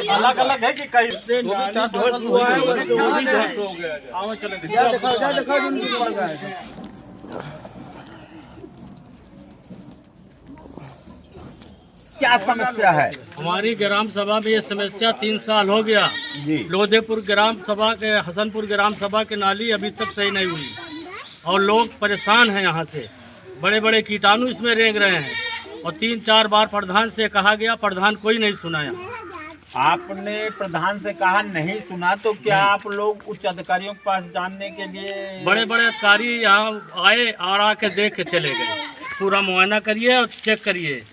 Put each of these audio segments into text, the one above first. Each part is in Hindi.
अलग अलग है कि कई क्या समस्या है? हमारी ग्राम सभा में ये समस्या 3 साल हो गया जी। लोधेपुर ग्राम सभा के हसनपुर ग्राम सभा के नाली अभी तक सही नहीं हुई और लोग परेशान हैं। यहाँ से बड़े बड़े कीटाणु इसमें रेंग रहे हैं और 3-4 बार प्रधान से कहा गया, प्रधान कोई नहीं सुनाया। आपने प्रधान से कहा नहीं सुना तो क्या आप लोग उच्च अधिकारियों के पास जानने के लिए? बड़े बड़े अधिकारी यहाँ आए और आके देख के चले गए। पूरा मुआयना करिए और चेक करिए।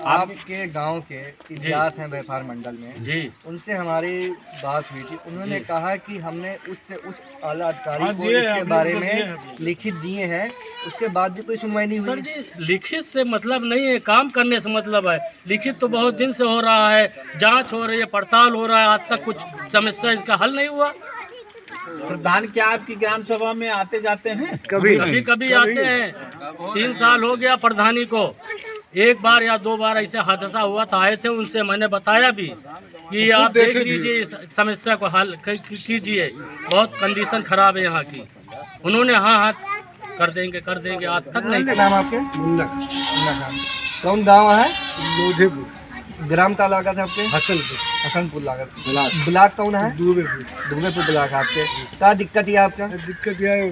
आपके गांव के इतिहास हैं व्यापार मंडल में जी, उनसे हमारी बात हुई थी। उन्होंने कहा कि हमने उच्च से उच्च आला अधिकारी को दिए इसके हैं, बारे दिए में हैं। लिखित दिए हैं, उसके बाद भी कोई सुनवाई नहीं सर हुई। जी, लिखित से मतलब नहीं है, काम करने से मतलब है। लिखित तो बहुत दिन से हो रहा है, जांच हो रही है, पड़ताल हो रहा है, आज तक कुछ समस्या इसका हल नहीं हुआ। प्रधान क्या आपकी ग्राम सभा में आते जाते हैं? कभी कभी आते हैं। 3 साल हो गया प्रधानी को। 1 बार या 2 बार ऐसे हादसा हुआ था, आए थे, उनसे मैंने बताया भी कि आप देख लीजिए इस समस्या को हल कीजिए, बहुत कंडीशन खराब है यहाँ की। उन्होंने हाँ कर देंगे आज तक नहीं। क्या नाम आपके? मुन्ना खान। कौन गांव है? लोधेपुर। ग्राम का लागत है आपके? हसनपुर लागत। ब्लॉक कौन है? दुबेपुर ब्लॉक है आपके। क्या दिक्कत है आपका? दिक्कत यह है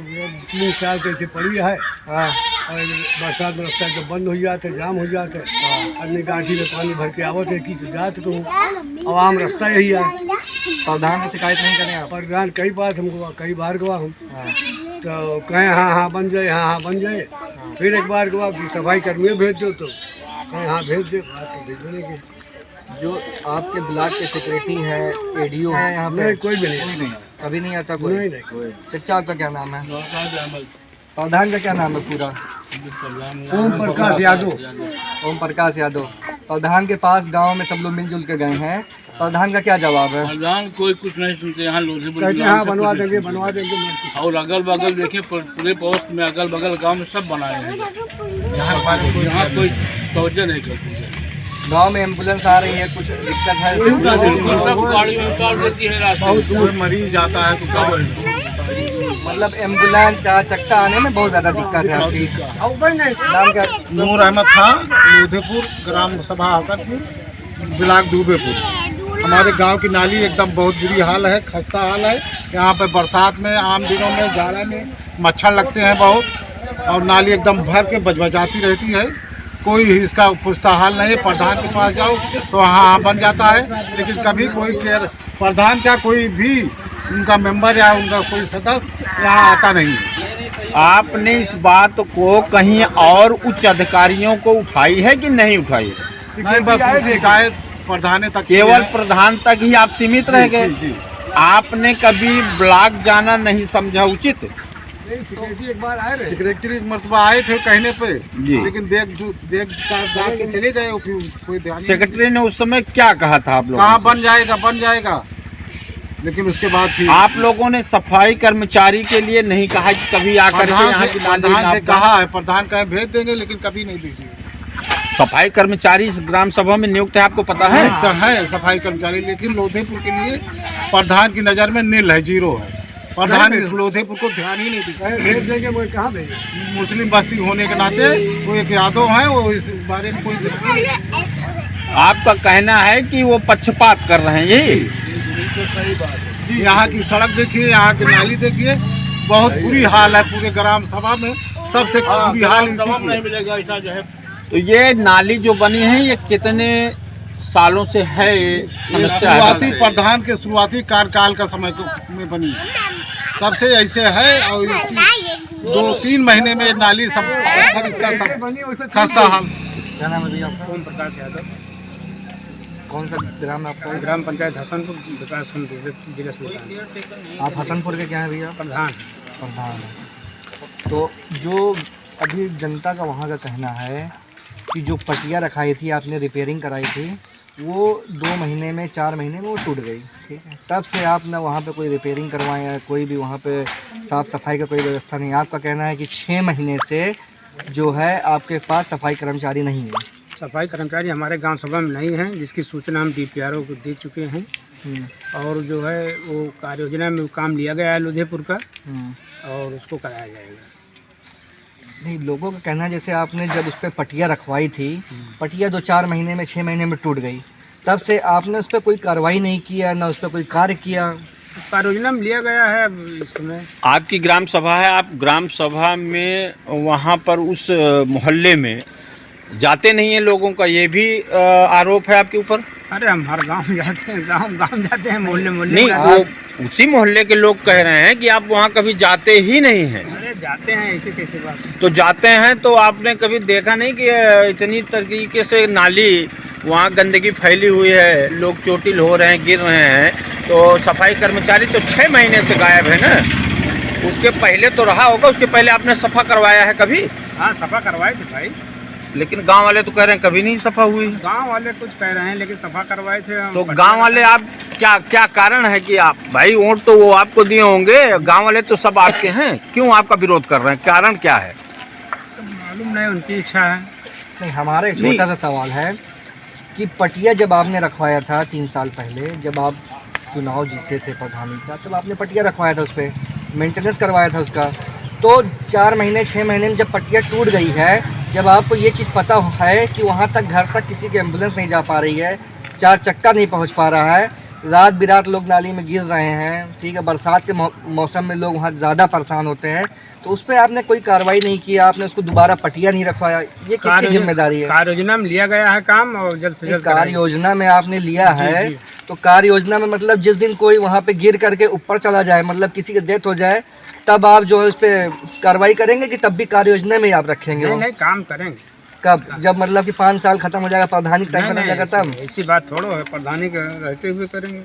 3 साल से ऐसे पड़ी है हाँ और बरसात में रास्ता जब बंद हो जाते जाम हो जाते अन्य गाठी में पानी भर के आवत है कि जात को आवाम रास्ता यही है। प्रधान से शिकायत नहीं करें आप? प्रधान कई बार हमको कई बार गवा हम हाँ। तो कहें हाँ बन जाए, हाँ बन जाए। फिर एक बार गवा कि सफाई कर्मी भेज दो तो कहें हाँ भेज दे, बात तो भेजने की। जो आपके ब्लॉक के सेक्रेटरी है, एडीओ है यहाँ पे? नहीं, कोई भी नहीं। कभी नहीं आता कोई? नहीं। चचा आपका क्या नाम है? प्रधान का क्या नाम है पूरा? ओम प्रकाश यादव। ओम प्रकाश यादव। प्रधान के पास गांव में सब लोग मिलजुल के गए हैं, प्रधान का क्या जवाब है? प्रधान कोई कुछ नहीं सुनते। यहाँ कहते हाँ बनवा देंगे और अगल बगल देखिए, पूरे पोस्ट में अगल बगल गांव में सब बनाए हैं। यहाँ कोई तवज्जो नहीं करते। गांव में एम्बुलेंस आ रही है, कुछ दिक्कत है? सब गाड़ी में उतार देती है रास्ते में। कोई मरीज आता है तो मतलब एम्बुलेंस 4 चक्का आने में बहुत ज़्यादा दिक्कत है आपकी। नाम क्या? नूर अहमद खान, लोधेपुर ग्राम सभा हसनपुर ब्लॉक दुबेपुर। हमारे गांव की नाली एकदम बहुत बुरी हाल है, खस्ता हाल है। यहाँ पे बरसात में, आम दिनों में, जाड़े में मच्छर लगते हैं बहुत और नाली एकदम भर के बजबजाती रहती है। कोई इसका पुख्ता हाल नहीं है। प्रधान के पास जाओ तो हाँ बन जाता है, लेकिन कभी कोई केयर प्रधान क्या कोई भी उनका मेंबर या उनका कोई सदस्य यहाँ आता नहीं है। आपने इस बात को कहीं और उच्च अधिकारियों को उठाई है कि नहीं उठाई? नहीं, बस शिकायत प्रधान तक, केवल प्रधान तक ही आप सीमित रह गए। जी। आपने कभी ब्लॉक जाना नहीं समझा उचित? एक बार आए थे, सेक्रेटरी मरतबा आए थे कहने पे जी, लेकिन देख के चले गए। कोई ध्यान नहीं। सेक्रेटरी ने उस समय क्या कहा था आप लोग? कहाँ बन जाएगा, लेकिन उसके बाद फिर आप लोगों ने सफाई कर्मचारी के लिए नहीं कहा कि कभी आकर के यहाँ की प्रधान से कहा है, प्रधान कहे भेज देंगे, लेकिन कभी नहीं भेजी। सफाई कर्मचारी इस ग्राम सभा में नियुक्त है, आपको पता है? तो है सफाई कर्मचारी, लेकिन लोधेपुर के लिए प्रधान की नज़र में नील है, 0 है। प्रधान इस लोधेपुर को ध्यान ही नहीं दिया। भेज देंगे, वो कहाँ भेजे? मुस्लिम बस्ती होने के नाते वो एक यादव है, वो इस बारे में कोई आपका कहना है कि वो पक्षपात कर रहे हैं, यही? यहाँ की सड़क देखिए, यहाँ की नाली देखिए, बहुत बुरी हाल है। पूरे ग्राम सभा में सबसे बुरी हाल इसी की है। तो ये नाली जो बनी है ये कितने सालों से है ये समस्या? शुरुआती प्रधान के शुरुआती कार्यकाल का समय में बनी, तब से ऐसे है। और 2-3 महीने में नाली सब इसका खस्ता हाल। क्या नाम है भैया आपका? ओम प्रकाश यादव। कौन सा ग्राम है आपका? ग्राम पंचायत हसनपुर, विकासखंड जिला सुल्तान। आप हसनपुर के क्या हैं भैया? प्रधान। तो जो अभी जनता का वहाँ का कहना है कि जो पटिया रखाई थी, आपने रिपेयरिंग कराई थी, वो 2 महीने में 4 महीने में वो टूट गई, ठीक है। तब से आप ना वहाँ पे कोई रिपेयरिंग करवाएं या कोई भी वहाँ पे साफ़ सफाई का कोई व्यवस्था नहीं। आपका कहना है कि 6 महीने से जो है आपके पास सफाई कर्मचारी नहीं है। सफाई कर्मचारी हमारे गांव सभा में नहीं हैं, जिसकी सूचना हम DPRO को दे चुके हैं। और जो है वो कार्य योजना में काम लिया गया है लुधेपुर का, और उसको कराया जाएगा। नहीं, लोगों का कहना है जैसे आपने जब उस पर पटिया रखवाई थी, पटिया 2-4 महीने में 6 महीने में टूट गई, तब से आपने उस पर कोई कार्रवाई नहीं किया, ना उस पर कोई कार्य किया। कार्य योजना में लिया गया है इस समय। आपकी ग्राम सभा है, आप ग्राम सभा में वहाँ पर उस मोहल्ले में जाते नहीं हैं लोगों का, ये भी आरोप है आपके ऊपर। अरे हम हर गांव जाते हैं, गांव जाते हैं, मोहल्ले नहीं, वो उसी मोहल्ले के लोग कह रहे हैं कि आप वहाँ कभी जाते ही नहीं हैं। अरे जाते हैं, ऐसे कैसे बात है? तो जाते हैं तो आपने कभी देखा नहीं कि इतनी तरीके से नाली वहाँ गंदगी फैली हुई है, लोग चोटिल हो रहे हैं, गिर रहे हैं, तो सफाई कर्मचारी तो 6 महीने से गायब है ना। उसके पहले तो रहा होगा, उसके पहले आपने सफा करवाया है कभी? हाँ, सफा करवाए थे भाई, लेकिन गांव वाले तो कह रहे हैं कभी नहीं सफा हुई। गांव वाले कुछ कह रहे हैं, लेकिन सफा करवाए थे हम। तो गांव वाले आप क्या कारण है कि आप भाई वोट तो वो आपको दिए होंगे, गांव वाले तो सब आपके हैं, क्यों आपका विरोध कर रहे हैं, कारण क्या है? तो मालूम नहीं, उनकी इच्छा है। नहीं, हमारा एक छोटा सा सवाल है कि पटिया जब आपने रखवाया था 3 साल पहले, जब आप चुनाव जीते थे प्रधानी का, तब आपने पटिया रखवाया था, उस पर मेंटेनेंस करवाया था उसका। तो 4 महीने 6 महीने में जब पटिया टूट गई है, जब आपको ये चीज़ पता है कि वहाँ तक घर तक किसी की एम्बुलेंस नहीं जा पा रही है, 4 चक्का नहीं पहुँच पा रहा है, रात बिरात लोग नाली में गिर रहे हैं, ठीक है, बरसात के मौसम में लोग वहाँ ज़्यादा परेशान होते हैं, तो उस पर आपने कोई कार्रवाई नहीं किया, आपने उसको दोबारा पटिया नहीं रखवाया, ये किसकी जिम्मेदारी है? कार्य योजना में लिया गया है काम, और जल्द से जल्द कार्य योजना में आपने लिया है, तो कार्य योजना में मतलब जिस दिन कोई वहाँ पे गिर करके ऊपर चला जाए, मतलब किसी की डेथ हो जाए, तब आप जो है उस पर कार्रवाई करेंगे कि तब भी कार्य योजना में ही आप रखेंगे? नहीं, काम करेंगे। कब? जब मतलब कि 5 साल खत्म हो जाएगा, प्रधानी टाइम खत्म हो जाएगा, तब? ऐसी बात थोड़ो है, प्रधानी के रहते हुए करेंगे।